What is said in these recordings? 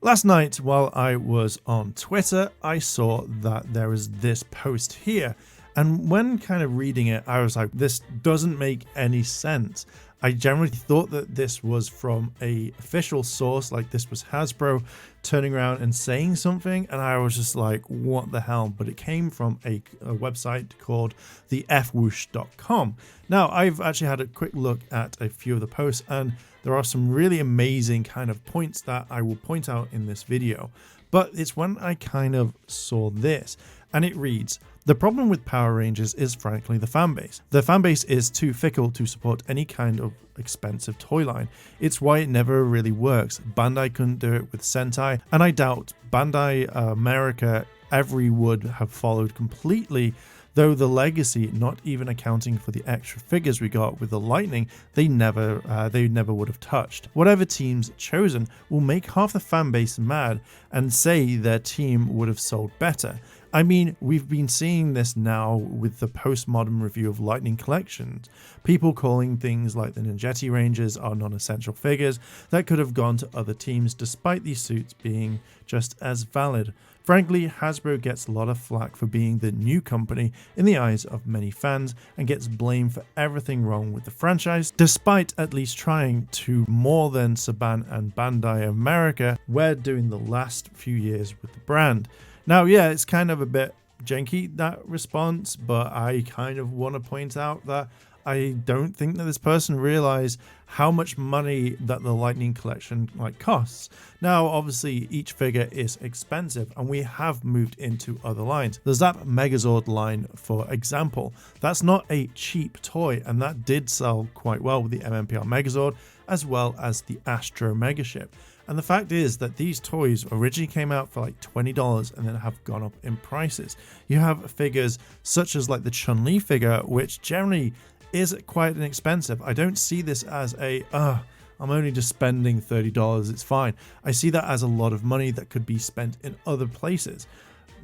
Last night, while I was on Twitter, I saw that there was this post here. And when kind of reading it, I was like, this doesn't make any sense. I generally thought that this was from a official source, like this was Hasbro turning around and saying something, and I was just like, what the hell? But it came from a website called thefwoosh.com. Now, I've actually had a quick look at a few of the posts, and there are some really amazing kind of points that I will point out in this video. But it's when I kind of saw this, and it reads, "The problem with Power Rangers is frankly the fanbase. The fanbase is too fickle to support any kind of expensive toy line. It's why it never really works. Bandai couldn't do it with Sentai, and I doubt Bandai America ever would have followed completely, though the legacy, not even accounting for the extra figures we got with the Lightning, they never would have touched. Whatever team's chosen will make half the fanbase mad and say their team would have sold better. I mean, we've been seeing this now with the postmodern review of Lightning collections. People calling things like the Ninjetti Rangers are non-essential figures that could have gone to other teams despite these suits being just as valid. Frankly, Hasbro gets a lot of flack for being the new company in the eyes of many fans and gets blamed for everything wrong with the franchise, despite at least trying to more than Saban and Bandai America were doing the last few years with the brand." Now, yeah, it's kind of a bit janky, that response, but I kind of want to point out that I don't think that this person realized how much money that the Lightning collection costs. Now, obviously, each figure is expensive, and we have moved into other lines. The Zap Megazord line, for example, that's not a cheap toy, and that did sell quite well with the MMPR Megazord, as well as the Astro Megaship. And the fact is that these toys originally came out for like $20 and then have gone up in prices. You have figures such as like the Chun-Li figure, which generally is quite inexpensive. I don't see this as a, I'm only just spending $30, it's fine. I see that as a lot of money that could be spent in other places.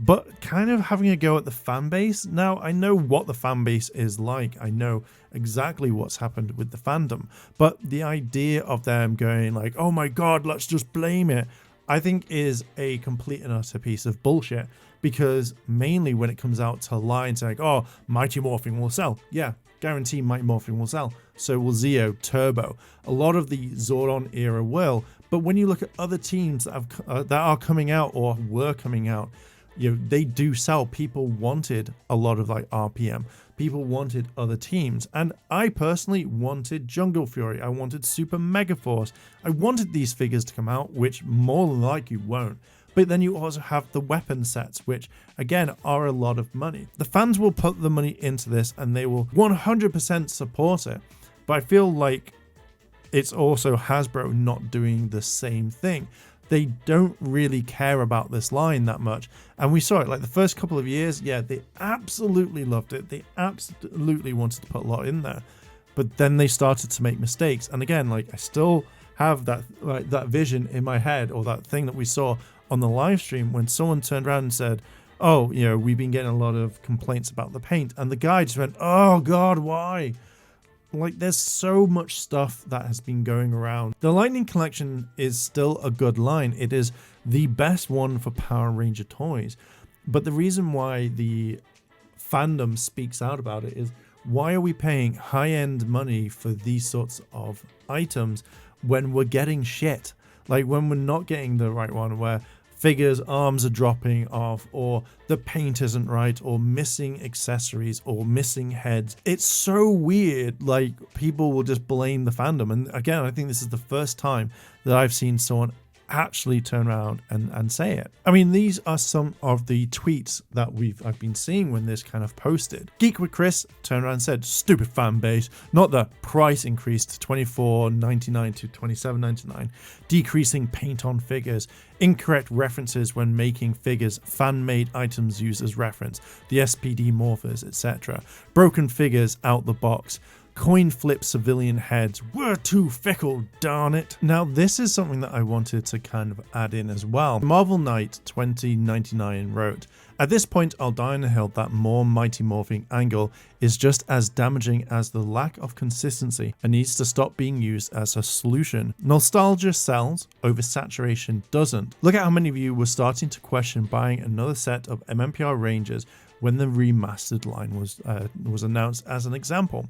But kind of having a go at the fan base. Now, I know what the fan base is like. I know exactly what's happened with the fandom. But the idea of them going like, oh my god, let's just blame it, I think is a complete and utter piece of bullshit. Because mainly when it comes out to lines like, oh, Mighty Morphin will sell. Yeah, guarantee Mighty Morphin will sell. So will Zeo, Turbo. A lot of the Zordon era will. But when you look at other teams that are coming out or were coming out, you know, they do sell. People wanted a lot of like RPM. People wanted other teams. And I personally wanted Jungle Fury. I wanted Super Mega Force. I wanted these figures to come out, which more than likely won't. But then you also have the weapon sets, which again are a lot of money. The fans will put the money into this and they will 100% support it. But I feel like it's also Hasbro not doing the same thing. They don't really care about this line that much. And we saw it like the first couple of years. Yeah, they absolutely loved it. They absolutely wanted to put a lot in there. But then they started to make mistakes. And again, like I still have that that vision in my head, or that thing that we saw on the live stream when someone turned around and said, oh, you know, we've been getting a lot of complaints about the paint. And the guy just went, oh God, why? Like, there's so much stuff that has been going around. The Lightning collection is still a good line. It is the best one for Power Ranger toys. But the reason why the fandom speaks out about it is, why are we paying high-end money for these sorts of items when we're getting shit? Like, when we're not getting the right one, where figures' arms are dropping off, or the paint isn't right, or missing accessories, or missing heads. It's so weird. Like, people will just blame the fandom. And again, I think this is the first time that I've seen someone actually turn around and say it. I mean, these are some of the tweets that I've been seeing when this kind of posted. Geek with Chris turned around and said, stupid fan base, not the price increased to $24.99 to $27.99, decreasing paint on figures, incorrect references when making figures, fan-made items used as reference, the SPD morphers, etc., broken figures out the box, coin flip civilian heads, we're too fickle, darn it. Now, this is something that I wanted to kind of add in as well. Marvel Knight 2099 wrote, At this point, I'll die on the hill that more Mighty Morphing angle is just as damaging as the lack of consistency and needs to stop being used as a solution. Nostalgia sells, oversaturation doesn't. Look at how many of you were starting to question buying another set of MMPR Rangers when the remastered line was announced as an example.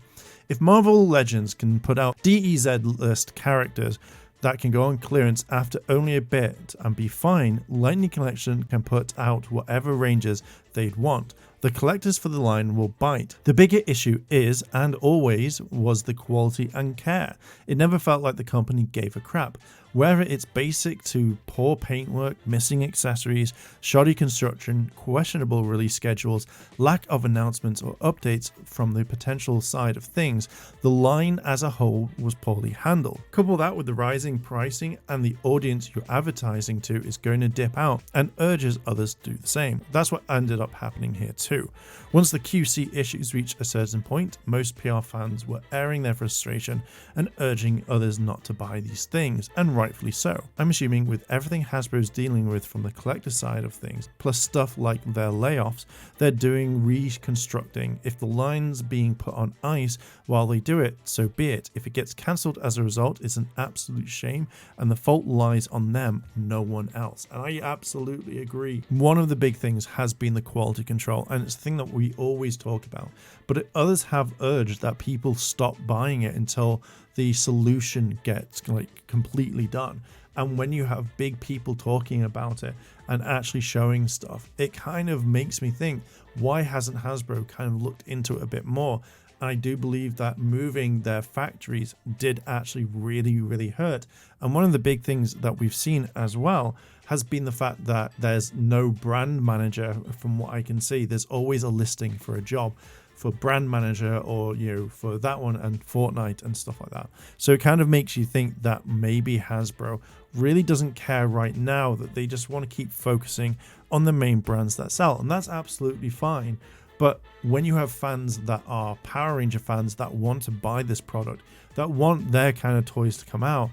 If Marvel Legends can put out DEZ list characters that can go on clearance after only a bit and be fine, Lightning Collection can put out whatever Rangers they'd want. The collectors for the line will bite. The bigger issue is, and always was, the quality and care. It never felt like the company gave a crap. Whether it's basic to poor paintwork, missing accessories, shoddy construction, questionable release schedules, lack of announcements or updates from the potential side of things, the line as a whole was poorly handled. Couple that with the rising pricing and the audience you're advertising to is going to dip out and urges others to do the same. That's what ended up happening here too. Once the QC issues reached a certain point, most PR fans were airing their frustration and urging others not to buy these things, and rightfully so. I'm assuming with everything Hasbro's dealing with from the collector side of things, plus stuff like their layoffs, they're doing reconstructing. If the line's being put on ice while they do it, so be it. If it gets cancelled as a result, it's an absolute shame, and the fault lies on them, no one else. And I absolutely agree. One of the big things has been the quality control, and it's the thing that we always talk about, but others have urged that people stop buying it until the solution gets like completely done. And when you have big people talking about it and actually showing stuff, it kind of makes me think, why hasn't Hasbro kind of looked into it a bit more? And I do believe that moving their factories did actually really hurt. And one of the big things that we've seen as well has been the fact that there's no brand manager. From what I can see, there's always a listing for a job for brand manager, or for that one and Fortnite and stuff like that. So it kind of makes you think that maybe Hasbro really doesn't care right now, that they just want to keep focusing on the main brands that sell, and that's absolutely fine. But when you have fans that are Power Ranger fans that want to buy this product, that want their kind of toys to come out,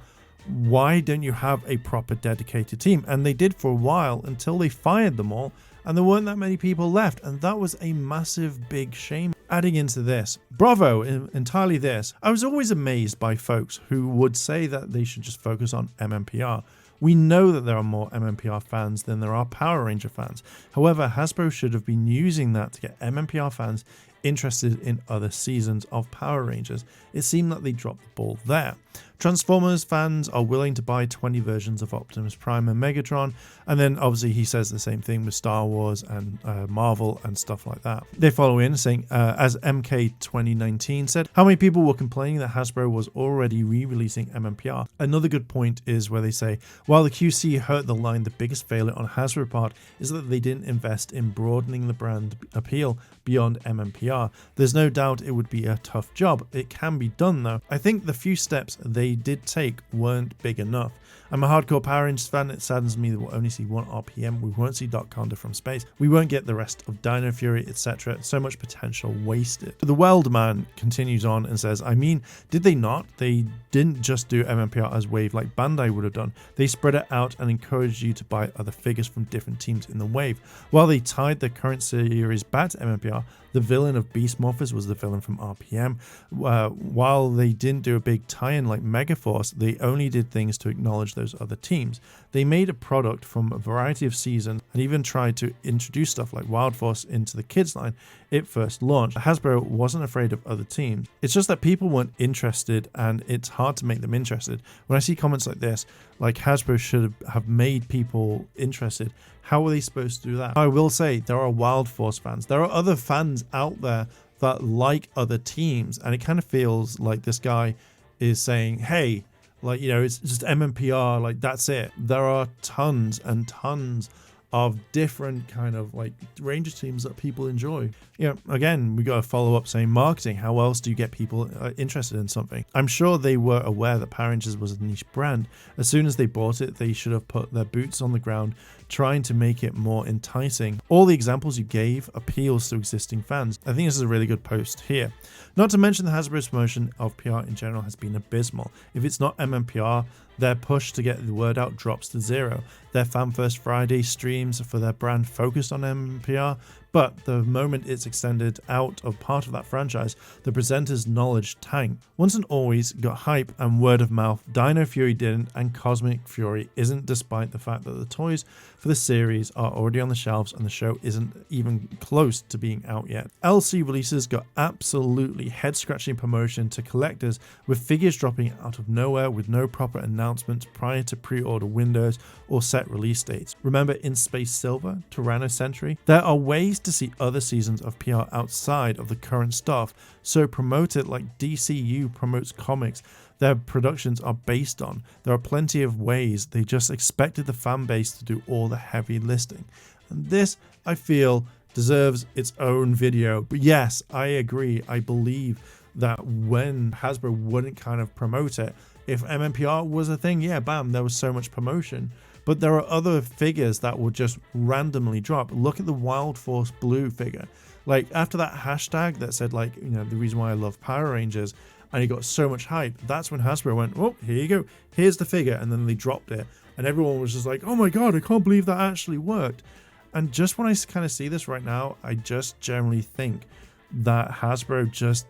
why don't you have a proper dedicated team? And they did for a while until they fired them all, and there weren't that many people left, and that was a massive big shame. Adding into this, bravo, entirely this, I was always amazed by folks who would say that they should just focus on MMPR. We know that there are more MMPR fans than there are Power Ranger fans. However, Hasbro should have been using that to get MMPR fans interested in other seasons of Power Rangers. It seemed that they dropped the ball there. Transformers fans are willing to buy 20 versions of Optimus Prime and Megatron, and then obviously he says the same thing with Star Wars and Marvel and stuff like that. They follow in saying, as MK 2019 said, how many people were complaining that Hasbro was already re-releasing MMPR? Another good point is where they say, while the QC hurt the line, the biggest failure on Hasbro part is that they didn't invest in broadening the brand appeal beyond MMPR. There's no doubt it would be a tough job. It can be done though. I think the few steps they did take weren't big enough. I'm a hardcore Power Rangers fan. It saddens me that we'll only see one RPM. We won't see Doc Conda from space. We won't get the rest of Dino Fury, etc. So much potential wasted. But the Weld Man continues on and says, I mean, did they not? They didn't just do MMPR as wave like Bandai would have done. They spread it out and encouraged you to buy other figures from different teams in the wave. While they tied the current series back to MMPR, the villain of Beast Morphers was the villain from RPM. While they didn't do a big tie-in like Megaforce, they only did things to acknowledge those other teams. They made a product from a variety of seasons and even tried to introduce stuff like Wild Force into the kids line it first launched. Hasbro wasn't afraid of other teams. It's just that people weren't interested, and it's hard to make them interested. When I see comments like this, like Hasbro should have made people interested, how were they supposed to do that? I will say there are Wild Force fans. There are other fans out there that like other teams, and it kind of feels like this guy is saying, hey, like, it's just MMPR, like that's it. There are tons and tons of different kind of like Ranger teams that people enjoy. Again, we got to follow up saying marketing. How else do you get people interested in something? I'm sure they were aware that Power Rangers was a niche brand. As soon as they bought it, they should have put their boots on the ground trying to make it more enticing. All the examples you gave appeals to existing fans. I think this is a really good post here. Not to mention the Hasbro's promotion of PR in general has been abysmal. If it's not MMPR, their push to get the word out drops to zero. Their Fan First Friday streams for their brand focused on MMPR, but the moment it's extended out of part of that franchise, the presenter's knowledge tanked. Once and Always got hype and word of mouth, Dino Fury didn't, and Cosmic Fury isn't, despite the fact that the toys for the series are already on the shelves and the show isn't even close to being out yet. LC releases got absolutely head-scratching promotion to collectors, with figures dropping out of nowhere with no proper announcements prior to pre-order windows or set release dates. Remember In Space Silver, Tyranno Century? There are ways to see other seasons of PR outside of the current stuff, so promote it like DCU promotes comics their productions are based on. There are plenty of ways. They just expected the fan base to do all the heavy lifting. And this, I feel, deserves its own video. But yes, I agree. I believe that when Hasbro wouldn't kind of promote it, if MMPR was a thing, yeah, bam, there was so much promotion. But there are other figures that will just randomly drop. Look at the Wild Force Blue figure. Like, after that hashtag that said, like, you know, the reason why I love Power Rangers, and he got so much hype, that's when Hasbro went, oh, here you go, here's the figure, and then they dropped it, and everyone was just like, oh my god, I can't believe that actually worked. And just when I kind of see this right now, I just generally think that Hasbro just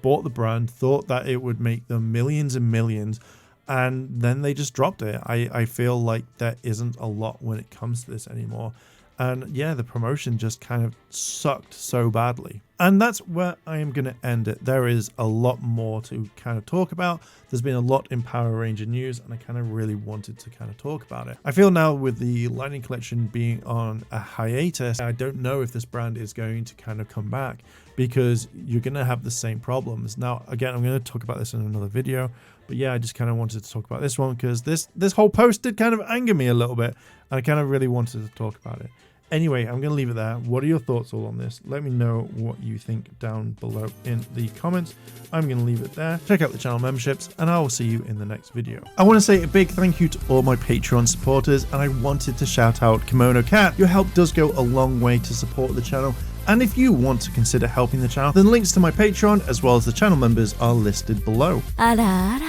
bought the brand, thought that it would make them millions and millions, and then they just dropped it. I feel like there isn't a lot when it comes to this anymore. And yeah, the promotion just kind of sucked so badly. And that's where I am going to end it. There is a lot more to kind of talk about. There's been a lot in Power Ranger news, and I kind of really wanted to kind of talk about it. I feel now with the Lightning Collection being on a hiatus, I don't know if this brand is going to kind of come back, because you're going to have the same problems. Now, again, I'm going to talk about this in another video, but yeah, I just kind of wanted to talk about this one because this whole post did kind of anger me a little bit, and I kind of really wanted to talk about it. Anyway, I'm going to leave it there. What are your thoughts all on this? Let me know what you think down below in the comments. I'm going to leave it there. Check out the channel memberships, and I will see you in the next video. I want to say a big thank you to all my Patreon supporters, and I wanted to shout out Kimono Cat. Your help does go a long way to support the channel, and if you want to consider helping the channel, then links to my Patreon as well as the channel members are listed below. あらあら、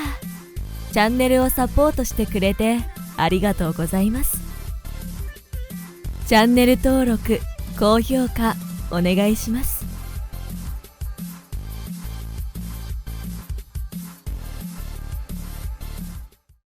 チャンネルをサポートしてくれてありがとうございます。チャンネル登録、高評価お願いします。